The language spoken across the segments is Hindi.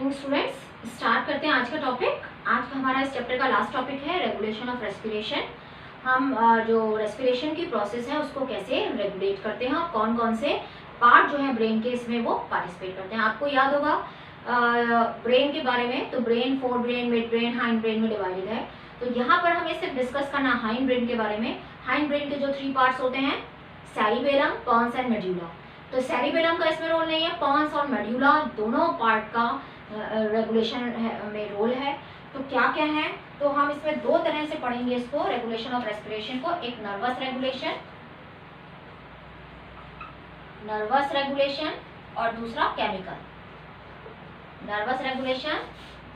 मॉर्निंग स्टूडेंट्स, स्टार्ट करते हैं आज का टॉपिक। आज का हमारा इस चैप्टर का लास्ट टॉपिक है रेगुलेशन ऑफ रेस्पिरेशन। हम जो रेस्पिरेशन की प्रोसेस है उसको कैसे रेगुलेट करते हैं और कौन कौन से पार्ट जो है ब्रेन के इसमें वो पार्टिसिपेट करते हैं। आपको याद होगा ब्रेन के बारे में, तो brain fore brain, mid brain, hind brain में डिवाइडेड है। तो यहाँ पर हमें सिर्फ डिस्कस करना हाइंड ब्रेन के बारे में। हाइंड ब्रेन के जो 3 पार्ट्स होते हैं, सेरिबेलम, पोन्स एंड मेडुला। तो सेरिबेलम का इसमें रोल नहीं है, पोन्स और मेडुला दोनों पार्ट का रेगुलेशन में रोल है। तो क्या क्या है, तो हम इसमें 2 तरह से पढ़ेंगे इसको, रेगुलेशन ऑफ रेस्पिरेशन को। एक नर्वस रेगुलेशन और दूसरा chemical, nervous regulation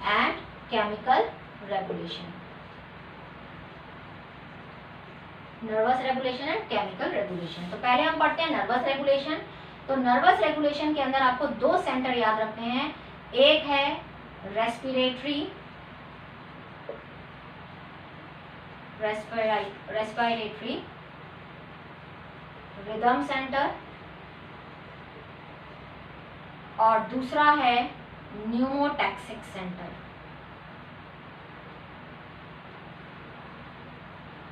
and chemical regulation. Nervous regulation and chemical regulation. तो पहले हम पढ़ते हैं नर्वस रेगुलेशन। तो नर्वस रेगुलेशन के अंदर आपको 2 सेंटर याद रखने हैं। एक है रेस्पिरेटरी रिदम सेंटर और दूसरा है न्यूमोटैक्सिक सेंटर।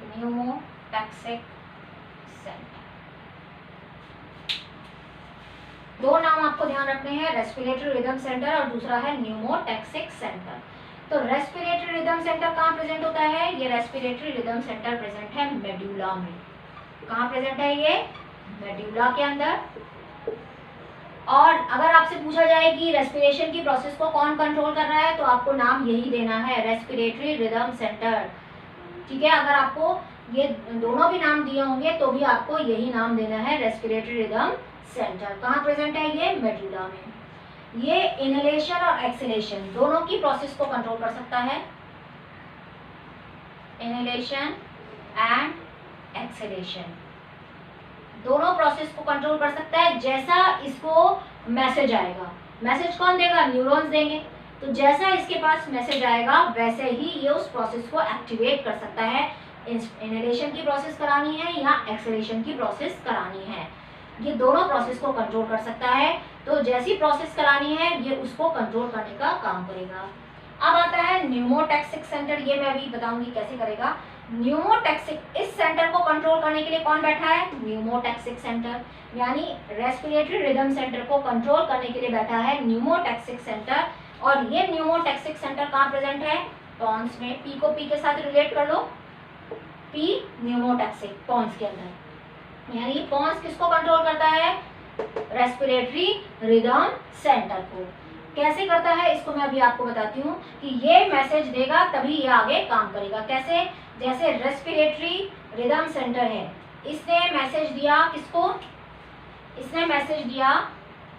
न्यूमोटैक्सिक सेंटर, 2 नाम आपको ध्यान रखने हैं, रेस्पिरेटरी रिदम सेंटर और दूसरा है न्यूमोटैक्सिक सेंटर। तो रेस्पिरेटरी रिदम सेंटर कहाँ प्रेजेंट होता है? ये रेस्पिरेटरी रिदम सेंटर प्रेजेंट है मेडुला में। कहाँ प्रेजेंट है ये? मेडुला के अंदर। और अगर आपसे पूछा जाए कि रेस्पिरेशन की प्रोसेस को कौन कंट्रोल कर रहा है, तो आपको नाम यही देना है, रेस्पिरेटरी रिदम सेंटर। ठीक है, अगर आपको ये दोनों भी नाम दिए होंगे तो भी आपको यही नाम देना है, रेस्पिरेटरी रिदम सेंटर। कहाँ प्रेजेंट है ये? मेडुला में। ये इनहेलेशन और एक्सहेलेशन दोनों की प्रोसेस को कंट्रोल कर सकता है, इनहेलेशन एंड एक्सहेलेशन दोनों प्रोसेस को कंट्रोल कर सकता है। जैसा इसको मैसेज आएगा, मैसेज कौन देगा? न्यूरॉन्स देंगे। तो जैसा इसके पास मैसेज आएगा वैसे ही ये उस प्रोसेस को एक्टिवेट कर सकता है। इनहेलेशन की प्रोसेस करानी है या एक्सहेलेशन की प्रोसेस करानी है, ये दोनों प्रोसेस को कंट्रोल कर सकता है। तो जैसी प्रोसेस करानी है ये उसको कंट्रोल करने का काम करेगा। अब आता है न्यूमोटैक्सिक सेंटर, ये मैं अभी बताऊंगी कैसे करेगा। न्यूमोटैक्सिक, इस सेंटर को कंट्रोल करने के लिए कौन बैठा है? न्यूमोटैक्सिक सेंटर, यानी रेस्पिरेटरी रिदम सेंटर को कंट्रोल करने के लिए बैठा है न्यूमोटैक्सिक सेंटर। और ये न्यूमोटैक्सिक सेंटर कहाँ प्रेजेंट है? पोन्स में। पी को पी के साथ रिलेट कर लो, पी न्यूमोटैक्सिक, पोन्स के अंदर। यानी पोन्स किसको कंट्रोल करता है? रेस्पिरेटरी रिदम सेंटर को। कैसे करता है इसको मैं अभी आपको बताती हूँ कि ये मैसेज देगा तभी ये आगे काम करेगा। कैसे? जैसे रेस्पिरेटरी रिदम सेंटर है, इसने मैसेज दिया किसको? इसने मैसेज दिया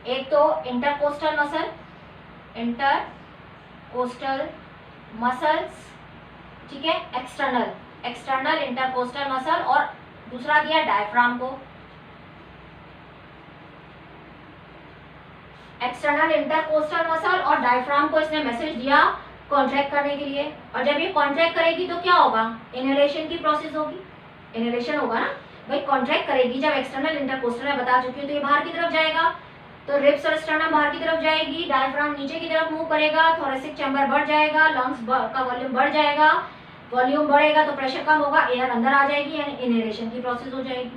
एक तो इंटरकोस्टल मसल्स, ठीक है, एक्सटर्नल इंटरकोस्टल मसल, और दूसरा दिया डायफ्राम को। एक्सटर्नल इंटरकोस्टल मसल और डायफ्राम को इसने मैसेज दिया कॉन्ट्रैक्ट करने के लिए। और जब ये कॉन्ट्रैक्ट करेगी तो क्या होगा? इनहेलेशन की प्रोसेस होगी, इनहेलेशन होगा ना भाई। कॉन्ट्रैक्ट करेगी जब एक्सटर्नल इंटरकोस्टल में बता चुकी हूँ, तो ये बाहर की तरफ जाएगा, तो रिब्स और स्टर्नम बाहर की तरफ जाएगी, डायफ्राम नीचे की तरफ मूव करेगा, थोरेसिक चैम्बर बढ़ जाएगा, लंग्स का वॉल्यूम बढ़ जाएगा, वॉल्यूम बढ़ेगा तो प्रेशर कम होगा, एयर अंदर आ जाएगी, यानी इनहेलेशन की प्रोसेस हो जाएगी।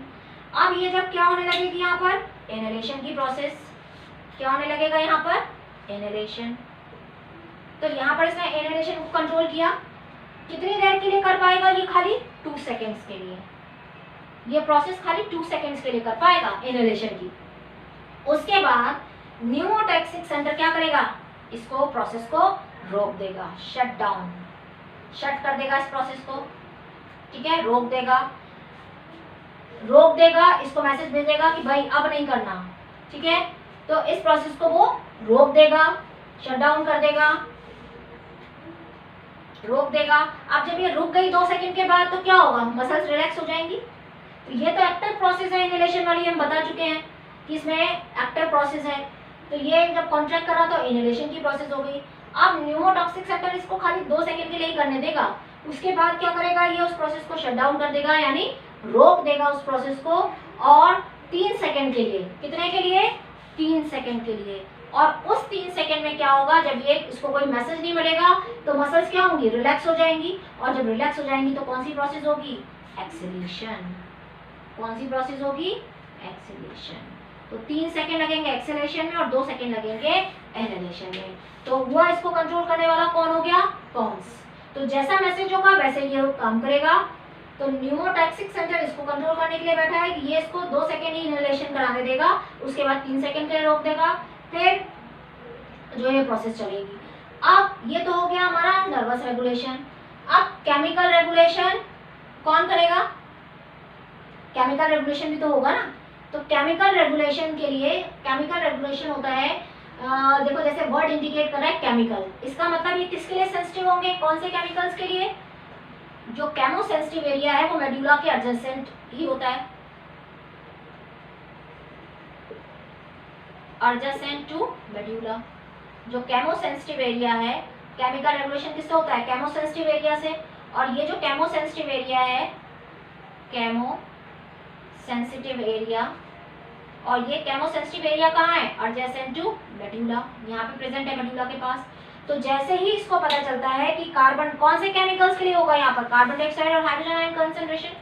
अब ये जब क्या होने लगेगी यहाँ पर? इनहेलेशन की प्रोसेस। क्या होने लगेगा यहाँ पर? इनहेलेशन। तो यहाँ पर इसने इनहेलेशन को कंट्रोल किया। कितनी देर के लिए कर पाएगा ये? खाली 2 सेकेंड्स के लिए। ये प्रोसेस खाली 2 सेकेंड्स के लिए कर पाएगा इनहेलेशन की। उसके बाद न्यूमोटैक्सिक सेंटर क्या करेगा? इसको प्रोसेस को रोक देगा, शट कर देगा इस प्रोसेस को, ठीक है, रोक देगा, इसको मैसेज भेजेगा कि भाई अब नहीं करना, ठीक है। तो इस प्रोसेस को वो रोक देगा, शट डाउन कर देगा, रोक देगा। अब जब ये रुक गई 2 सेकंड के बाद तो क्या होगा? मसल्स रिलैक्स हो जाएंगी। तो ये तो एक्टिव प्रोसेस है इनहेलेशन वाली, हम बता चुके हैं कि इसमें एक्टिव प्रोसेस है। तो ये जब कॉन्ट्रैक्ट करा तो इनहेलेशन की प्रोसेस हो गई। अब न्यूमोटॉक्सिक सेंटर इसको खाली 2 सेकंड के लिए ही करने देगा, उसके बाद क्या करेगा? ये उस प्रोसेस को शट डाउन कर देगा, यानी रोक देगा उस प्रोसेस को। और 3 सेकंड के लिए, कितने के लिए? 3 सेकंड के लिए और उस 3 सेकेंड में क्या होगा, जब ये इसको कोई मैसेज नहीं मिलेगा तो मसल्स क्या होंगी, रिलैक्स हो जाएंगी, और जब रिलैक्स हो जाएंगी तो कौन सी प्रोसेस होगी, एक्सेलेरेशन। कौन सी प्रोसेस होगी, एक्सेलेरेशन। तो 3 सेकेंड लगेंगे एक्सेलेरेशन में और 2 सेकेंड लगेंगे इनहेलेशन में। तो हुआ इसको कंट्रोल करने वाला कौन हो गया, पॉन्स। तो जैसा मैसेज होगा वैसे ये काम करेगा। तो न्यूमोटैक्सिक सेंटर इसको कंट्रोल करने के लिए बैठा है कि ये इसको 2 सेकेंड ही इनहेलेशन कराने देगा, उसके बाद 3 सेकेंड के लिए रोक देगा, फिर जो ये प्रोसेस चलेगी। अब ये तो हो गया हमारा नर्वस रेगुलेशन। अब केमिकल रेगुलेशन कौन करेगा, केमिकल रेगुलेशन भी तो होगा ना। तो केमिकल रेगुलेशन के लिए, केमिकल रेगुलेशन होता है देखो जैसे वर्ड इंडिकेट कर रहा है केमिकल, इसका मतलब ये किसके लिए सेंसिटिव होंगे, कौन से केमिकल्स के लिए, जो केमो सेंसिटिव एरिया है वो मेडुला के एडजेसेंट ही होता है, एडजेसेंट टू मेडुला। जो केमो सेंसिटिव एरिया है, केमिकल रेगुलेशन किससे होता है, केमो सेंसिटिव एरिया से। और ये जो केमो सेंसिटिव एरिया है, केमो सेंसिटिव एरिया, और ये केमो सेंसिटिव एरिया कहाँ है, एडजेसेंट टू मेडुला, यहाँ पे प्रेजेंट है मेडुला के पास। तो जैसे ही इसको पता चलता है कि कार्बन कौन से केमिकल्स के लिए होगा, यहाँ पर कार्बन डाइऑक्साइड और hydrogen ion concentration,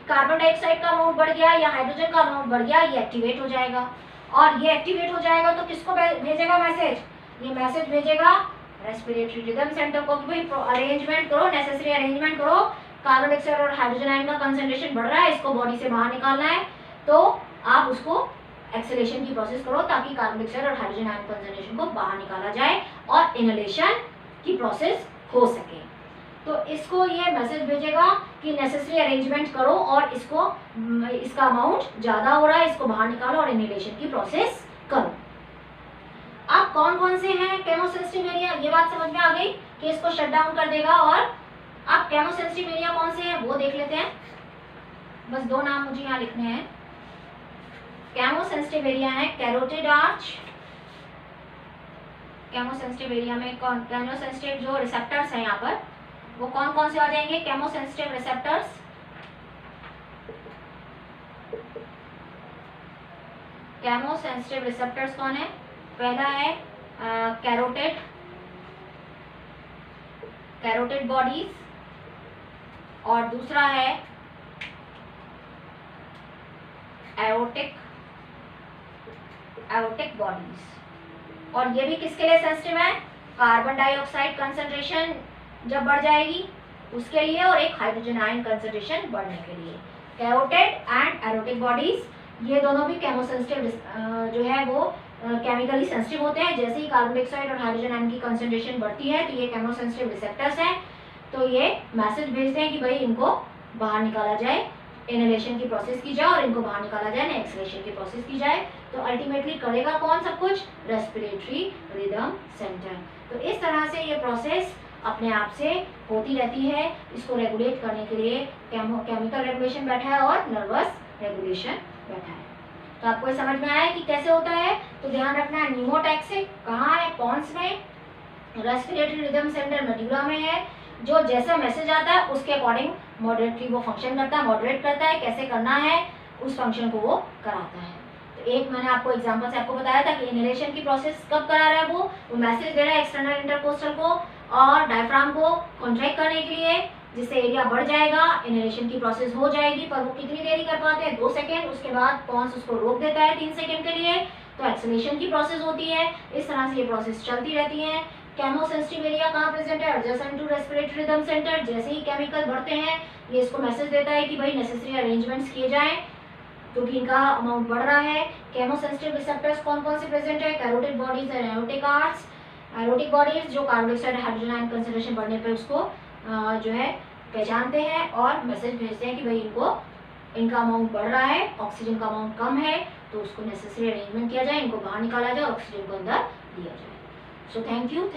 carbon dioxide का अमाउंट बढ़ गया या हाइड्रोजन का अमाउंट बढ़ गया, ये एक्टिवेट हो जाएगा। और ये एक्टिवेट हो जाएगा तो किसको भेजेगा मैसेज, ये मैसेज भेजेगा रेस्पिरेटरी रिदम सेंटर को कि भाई अरेंजमेंट करो, नेसेसरी अरेंजमेंट करो, कार्बन डाइऑक्साइड और हाइड्रोजन आयन का कंसंट्रेशन बढ़ रहा है, इसको बॉडी से बाहर निकालना है, तो आप उसको एक्सेलेरेशन की प्रोसेस करो ताकि कार्बन डाइऑक्साइड और हाइड्रोजन आयन कंसंट्रेशन को बाहर निकाला जाए और इनहेलेशन की प्रोसेस हो सके। तो इसको ये मैसेज भेजेगा कि नेसेसरी अरेंजमेंट करो और इसको इसका अमाउंट ज़्यादा हो रहा है, इसको बाहर निकालो और इनहेलेशन की प्रोसेस करो। अब कौन कौन से हैं केमोसेंसिटिव एरिया, ये बात समझ में आ गई कि इसको शट डाउन कर देगा। और अब केमोसेंसिटिव एरिया कौन से हैं वो देख लेते हैं, बस 2 नाम मुझे यहाँ लिखने हैं। केमोसेंसिटिव एरिया है कैरोटिड आर्च, केमोसेंसिटिव एरिया में कौन, केमोसेंसिटिव जो रिसेप्टर्स हैं यहाँ पर वो कौन कौन से आ जाएंगे, केमोसेंसिटिव रिसेप्टर्स, केमोसेंसिटिव रिसेप्टर्स कौन है, पहला है कैरोटिड, कैरोटिड बॉडीज, और दूसरा है एओटिक, एओटिक बॉडीज। और ये भी किसके लिए सेंसिटिव है, कार्बन डाइऑक्साइड कंसंट्रेशन जब बढ़ जाएगी उसके लिए, और एक हाइड्रोजन आयन कंसंट्रेशन बढ़ने के लिए। कैरोटिड एंड एरोटिक बॉडीज ये दोनों भी केमोसेंसिटिव जो है वो केमिकली सेंसिटिव होते हैं। जैसे ही कार्बन डाइऑक्साइड और हाइड्रोजन आयन की कंसंट्रेशन बढ़ती है तो ये केमोसेंसिटिव रिसेप्टर्स हैं, तो ये मैसेज भेजते हैं कि भाई इनको बाहर निकाला जाए, इनहेलेशन की प्रोसेस की जाए, और इनको बाहर निकाला जाए ना एक्सहेलेशन की प्रोसेस की जाए। तो अल्टीमेटली करेगा कौन सब कुछ, रेस्पिरेटरी रिदम सेंटर। तो इस तरह से ये प्रोसेस अपने आप से होती रहती है। इसको रेगुलेट करने के लिए केमिकल रेगुलेशन बैठा है और नर्वस रेगुलेशन बैठा है। तो आपको ये समझ में आया कि कैसे होता है। तो ध्यान रखना है न्यूमोटैक्सिक कहाँ है, पॉन्स में, रेस्पिरेटरी रिदम सेंटर मेडुला में है। जो जैसा मैसेज आता है उसके अकॉर्डिंग मॉडरेटली वो फंक्शन करता है, मॉडरेट करता है, कैसे करना है उस फंक्शन को वो कराता है। तो एक मैंने आपको एग्जांपल से आपको बताया था कि इनहेलेशन की प्रोसेस कब करा रहा है, वो मैसेज दे रहा है एक्सटर्नल इंटरकोस्टल को और डायफ्राम को कॉन्ट्रैक्ट करने के लिए, जिससे एरिया बढ़ जाएगा, इनहेलेशन की प्रोसेस हो जाएगी। पर वो कितनी देरी कर पाते हैं, 2 सेकेंड। उसके बाद पॉन्स उसको रोक देता है 3 सेकेंड के लिए, तो एक्सेलेरेशन की प्रोसेस होती है। इस तरह से ये प्रोसेस चलती रहती है। केमोसेंसिटिव एरिया कहाँ प्रेजेंट है, adjacent to respiratory rhythm centre. जैसे ही केमिकल बढ़ते हैं ये इसको मैसेज देता है कि भाई नेसेसरी अरेंजमेंट्स किए जाएं क्योंकि इनका अमाउंट बढ़ रहा है। केमोसेंसिटिव रिसेप्टर्स कौन कौन से प्रेजेंट है, carotid bodies and aortic arches. Aortic bodies जो carbon dioxide hydrogen ion concentration बढ़ने पे उसको जो है पहचानते हैं और मैसेज भेजते हैं कि भाई इनका अमाउंट बढ़ रहा है, ऑक्सीजन का अमाउंट कम है, तो उसको नेसेसरी अरेंजमेंट किया जाए, इनको बाहर निकाला जाए, ऑक्सीजन को अंदर दिया जाए। So thank you.